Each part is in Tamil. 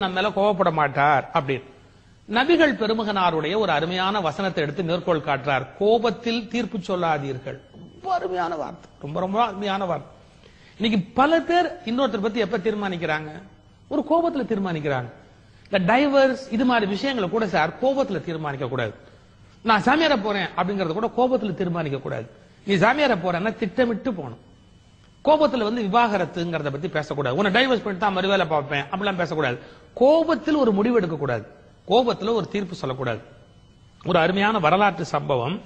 நம்ம மேல கோவப்பட மாட்டார் அப்படின்னு நபிகள் பெருமகனாருடைய ஒரு அருமையான வசனத்தை எடுத்து மேற்கோள் காட்டுறார். கோபத்தில் தீர்ப்பு சொல்லாதீர்கள். ரொம்ப அருமையான வார்த்தை, ரொம்ப ரொம்ப அருமையான வார்த்தை. இன்னைக்கு பல பேர் இன்னொருத்தர் பத்தி எப்ப தீர்மானிக்கிறாங்க? ஒரு கோபத்துல தீர்மானிக்கிறாங்க. இந்த டைவர்ஸ் இது மாதிரி விஷயங்களை கூட சார் கோபத்துல தீர்மானிக்க கூடாது. நான் சாமியார போறேன் அப்படிங்கறத கூட கோபத்துல தீர்மானிக்க கூடாது. நீ சாமியார போறேன்னா திட்டமிட்டு போகணும். கோபத்துல விவாகரத்துங்கிறத பத்தி பேசக்கூடாது. உன்னை டைவர்ஸ் பண்ணிட்டு தான் மறுவேலை பார்ப்பேன் அப்படிலாம் பேசக்கூடாது. கோபத்தில் ஒரு முடிவு எடுக்க கூடாது. கோபத்துல ஒரு தீர்ப்பு சொல்லக்கூடாது. ஒரு அருமையான வரலாற்று சம்பவம்.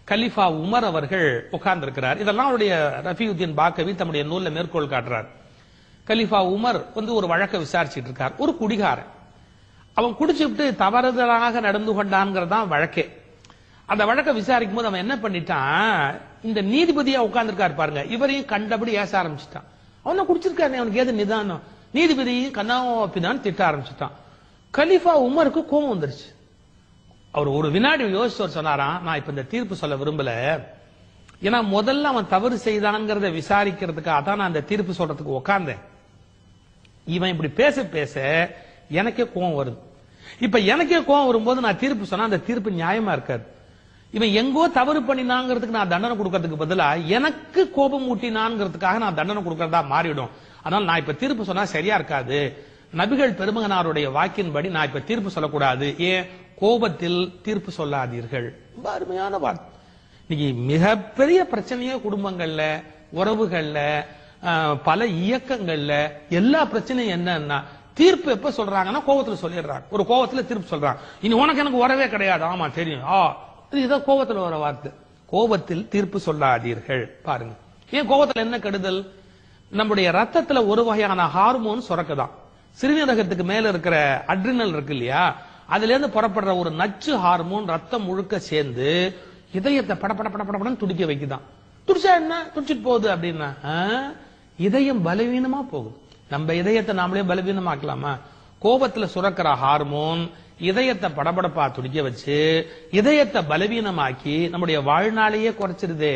கலிஃபா உமர் அவர்கள் உட்கார்ந்து இருக்கிறார். இதெல்லாம் அவருடைய ரஃபியுத்தீன் பாக்கவி தம்முடைய நூல்ல மேற்கோள் காட்டுறார். கலிஃபா உமர் ஒரு வழக்கை விசாரிச்சுட்டு இருக்கார். ஒரு குடிகாரன் அவன் குடிச்சுட்டு தவறுதலாக நடந்து கொண்டான்ங்கிறதான் வழக்கே. அந்த வழக்கை விசாரிக்கும் போது அவன் என்ன பண்ணிட்டான், இந்த நீதிபதியா உட்கார்ந்துருக்காரு பாருங்க, இவரையும் கண்டபடி ஏச ஆரம்பிச்சுட்டான். அவன் குடிச்சிருக்காரு, அவனுக்கு ஏது நிதானம், நீதிபதியும் கண்ணாப்பிதான் திட்ட ஆரம்பிச்சுட்டான். கலிஃபா உமருக்கு கோபம் வந்துருச்சு. அவர் ஒரு வினாடி யோசிச்சு சொன்னாராம், நான் இப்ப இந்த தீர்ப்பு சொல்ல விரும்பல, ஏன்னா முதல்ல அவன் தவறு செய்தான்ங்கிறத விசாரிக்கிறதுக்காக தான் நான் அந்த தீர்ப்பு சொல்றதுக்கு உட்கார்ந்தேன். இவன் இப்படி பேச பேச எனக்கே கோபம் வருது. இப்ப எனக்கே கோபம் வரும்போது நான் தீர்ப்பு சொன்னா அந்த தீர்ப்பு நியாயமா இருக்காது. இவன் எங்கோ தவறு பண்ணினாங்கிறதுக்கு நான் தண்டனை கொடுக்கறதுக்கு பதிலா எனக்கு கோபம் ஊட்டினான்ங்கிறதுக்காக நான் தண்டனை கொடுக்கறதா மாறிடும். அதனால நான் இப்ப தீர்ப்பு சொன்னா சரியா இருக்காது. நபிகள் பெருமகனாருடைய வாக்கின்படி நான் இப்ப தீர்ப்பு சொல்லக்கூடாது. ஏன்? கோபத்தில் தீர்ப்பு சொல்லாதீர்கள். ரொம்ப அருமையான வார்த்தை. இன்னைக்கு மிகப்பெரிய பிரச்சனையே குடும்பங்கள்ல, உறவுகள்ல, பல இயக்கங்கள்ல எல்லா பிரச்சனையும் என்னன்னா தீர்ப்பு எப்ப சொல்றாங்கன்னா கோபத்துல சொல்லிடுறாங்க. ஒரு கோபத்துல தீர்ப்பு சொல்றாங்க. இனி உனக்கு எனக்கு உறவே கிடையாது. ஆமா தெரியும். இதுதான் கோபத்துல வர வார்த்தை. கோபத்தில் தீர்ப்பு சொல்லாதீர்கள். பாருங்க, ஏன் கோபத்துல என்ன கெடுதல்? நம்முடைய ரத்தத்துல ஒரு வகையான ஹார்மோன் சுரக்குதான். சிறுநீரகத்துக்கு மேல இருக்கிற அட்ரினல் இருக்கு இல்லையா, அதுல இருந்து புறப்படுற ஒரு நச்சு ஹார்மோன் ரத்தம் முழுக்க சேர்ந்து இதயத்தை படப்பட படப்படன்னு துடிக்க வைக்குதான். துடிச்சா என்ன, துடிச்சிட்டு போகுது அப்படின்னா இதயம் பலவீனமா போகுது. நம்ம இதயத்தை நாமளே பலவீனமாக்கலாமா? கோபத்துல சுரக்கிற ஹார்மோன் இதயத்தை படபடப்பா துடிக்க வச்சு இதயத்தை பலவீனமாக்கி நம்முடைய வாழ்நாளையே குறைச்சிருதே.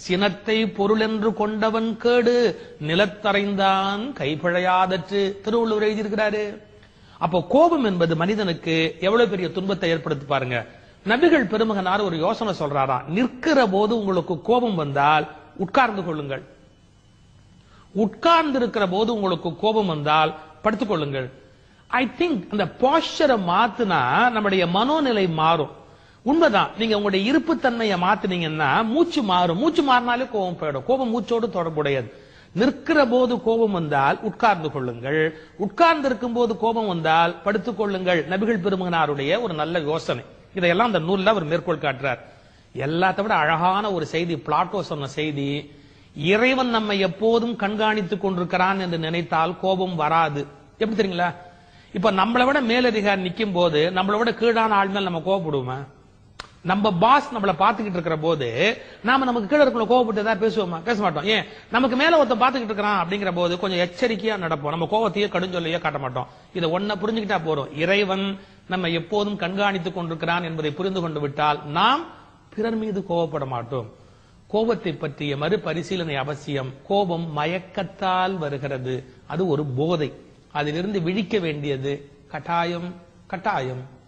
சினத்தை பொருள் என்று கொண்டவன் கேடு, நிலத்தரைந்தான் கைப்பழையாதற்று திருவள்ளுவர் எழுதியிருக்கிறாரு. அப்போ கோபம் என்பது மனிதனுக்கு எவ்வளவு பெரிய துன்பத்தை ஏற்படுத்தி பாருங்க. நபிகள் பெருமகனார் ஒரு யோசனை சொல்றாராம், நிற்கிற போது உங்களுக்கு கோபம் வந்தால் உட்கார்ந்து கொள்ளுங்கள், உட்கார்ந்து இருக்கிற போது உங்களுக்கு கோபம் வந்தால் படுத்துக் கொள்ளுங்கள். ஐ திங்க் அந்த போஸ்டரை மாத்துனா நம்முடைய மனோநிலை மாறும். உண்மைதான். நீங்க உங்களுடைய இருப்பு தன்மையை மாத்தினீங்கன்னா மூச்சு மாறும். மூச்சு மாறினாலே கோபம் போயிடும். கோபம் மூச்சோடு தொடர்புடையது. நிற்கிற போது கோபம் வந்தால் உட்கார்ந்து கொள்ளுங்கள், உட்கார்ந்து இருக்கும் போது கோபம் வந்தால் படுத்துக் கொள்ளுங்கள். நபிகள் பெருமகனாருடைய ஒரு நல்ல யோசனை. இதையெல்லாம் அந்த நூல்ல அவர் மேற்கோள் காட்டுறார். எல்லாத்த விட அழகான ஒரு செய்தி பிளாட்டோ சொன்ன செய்தி, இறைவன் நம்மை எப்போதும் கண்காணித்துக் கொண்டிருக்கிறான் என்று நினைத்தால் கோபம் வராது. எப்படி தெரியுங்களா? இப்ப நம்மளை விட மேலதிகாரி நிக்கும் போது நம்மளை விட கீழான ஆள் மேல் நம்ம கோபப்படுவோமா? நம்ம பாஸ் நம்மளை பாத்துக்கிட்டு இருக்கிற போது நாம நமக்கு கீழே இருக்கிற கோபப்பட்டு ஏதாவது பேசுவோமா? பேச மாட்டோம். ஏன்? நமக்கு மேல ஒருத்தன் பாத்துக்கிட்டு இருக்கிறான் அப்படிங்கிற போது கொஞ்சம் எச்சரிக்கையா நடப்போம். நம்ம கோபத்தையே கடுஞ்சொல்லையே காட்ட மாட்டோம். இதை ஒன்ன புரிஞ்சுக்கிட்டா போறோம். இறைவன் நம்ம எப்போதும் கண்காணித்துக் கொண்டிருக்கிறான் என்பதை புரிந்து கொண்டு விட்டால் நாம் பிறர் மீது கோபப்பட மாட்டோம். கோபத்தை பற்றிய மறுபரிசீலனை அவசியம். கோபம் மயக்கத்தால் வருகிறது. அது ஒரு போதை. அதிலிருந்து விழிக்க வேண்டியது கட்டாயம் கட்டாயம்.